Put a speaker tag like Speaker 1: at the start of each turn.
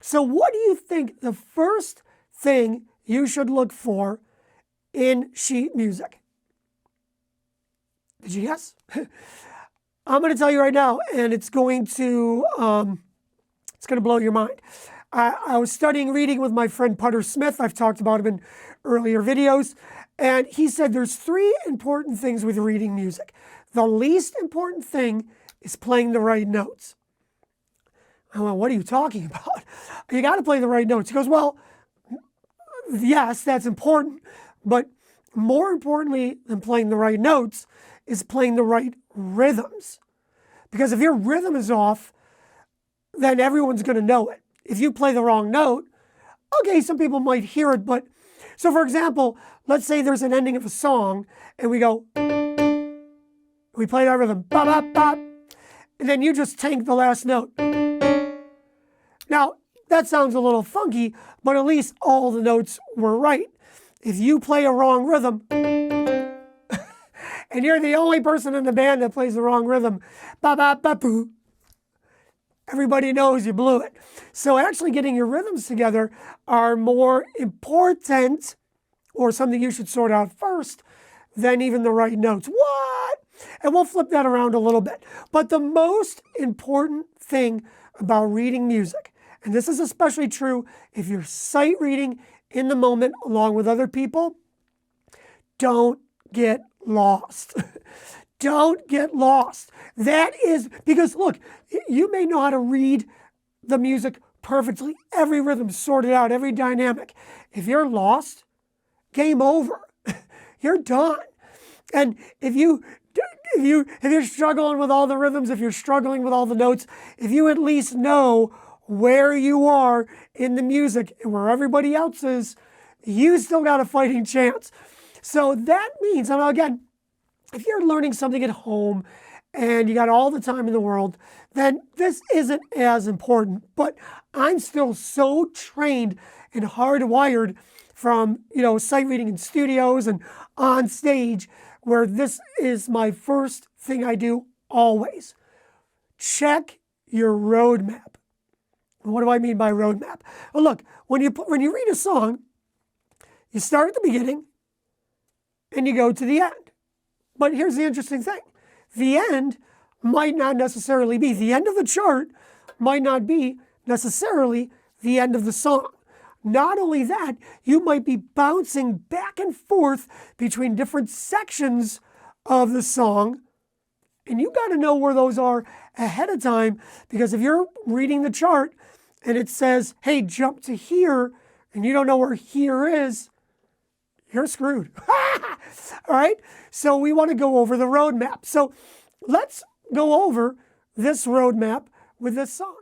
Speaker 1: So what do you think the first thing you should look for in sheet music? Did you guess? I'm going to tell you right now, and it's going to blow your mind. I was studying reading with my friend Putter Smith. I've talked about him in earlier videos. And he said there's 3 important things with reading music. The least important thing is playing the right notes. I went, what are you talking about? You got to play the right notes. He goes, well, yes, that's important. But more importantly than playing the right notes is playing the right rhythms. Because if your rhythm is off, then everyone's going to know it. If you play the wrong note, okay, some people might hear it, but so for example, let's say there's an ending of a song and we go, we play that rhythm, bop, bop, bop, and then you just tank the last note. Now, that sounds a little funky, but at least all the notes were right. If you play a wrong rhythm, and you're the only person in the band that plays the wrong rhythm, ba ba ba boo, everybody knows you blew it. So actually getting your rhythms together are more important, or something you should sort out first, than even the right notes. What? And we'll flip that around a little bit. But the most important thing about reading music, and this is especially true if you're sight reading in the moment along with other people, don't get lost. Don't get lost. That is, because look, you may know how to read the music perfectly, every rhythm sorted out, every dynamic. If you're lost, game over. You're done. And if you're struggling with all the rhythms, if you're struggling with all the notes, if you at least know where you are in the music and where everybody else is, you still got a fighting chance. So that means, and again, if you're learning something at home and you got all the time in the world, then this isn't as important. But I'm still so trained and hardwired from, sight reading in studios and on stage, where this is my first thing I do always. Check your roadmap. What do I mean by roadmap? Well, look, when you read a song, you start at the beginning and you go to the end. But here's the interesting thing. The end might not necessarily be, the end of the chart might not be necessarily the end of the song. Not only that, you might be bouncing back and forth between different sections of the song, and you got to know where those are ahead of time, because if you're reading the chart and it says, hey, jump to here, and you don't know where here is, you're screwed. All right? So we want to go over the roadmap. So let's go over this roadmap with this song.